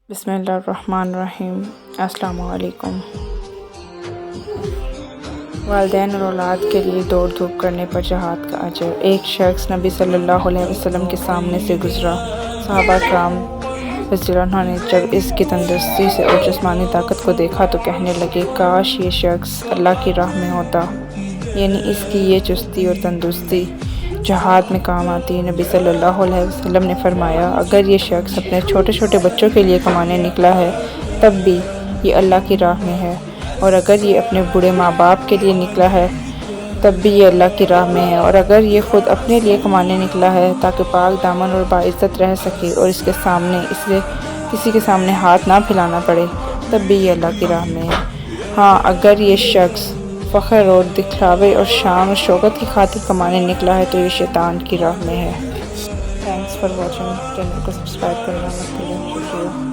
بسم اللہ الرحمن الرحیم۔ السلام علیکم۔ والدین اور اولاد کے لیے دوڑ دھوپ کرنے پر جہاد کا اجر۔ ایک شخص نبی صلی اللہ علیہ وسلم کے سامنے سے گزرا۔ صحابہ کرام رضی اللہ عنہ نے جب اس کی تندرستی سے اور جسمانی طاقت کو دیکھا تو کہنے لگے، کاش یہ شخص اللہ کی راہ میں ہوتا، یعنی اس کی یہ چستی اور تندرستی جہاد میں کام آتی۔ نبی صلی اللہ علیہ وسلم نے فرمایا، اگر یہ شخص اپنے چھوٹے چھوٹے بچوں کے لیے کمانے نکلا ہے تب بھی یہ اللہ کی راہ میں ہے، اور اگر یہ اپنے بوڑھے ماں باپ کے لیے نکلا ہے تب بھی یہ اللہ کی راہ میں ہے، اور اگر یہ خود اپنے لیے کمانے نکلا ہے تاکہ پاک دامن اور باعزت رہ سکے اور اسے کسی کے سامنے ہاتھ نہ پھیلانا پڑے تب بھی یہ اللہ کی راہ میں ہے۔ ہاں، اگر یہ شخص فخر اور دکھلاوے اور شان و شوکت کی خاطر کمانے نکلا ہے تو یہ شیطان کی راہ میں ہے۔ Thanks for watching. چینل کو سبسکرائب کرنا مت بھولیں۔ شکریہ۔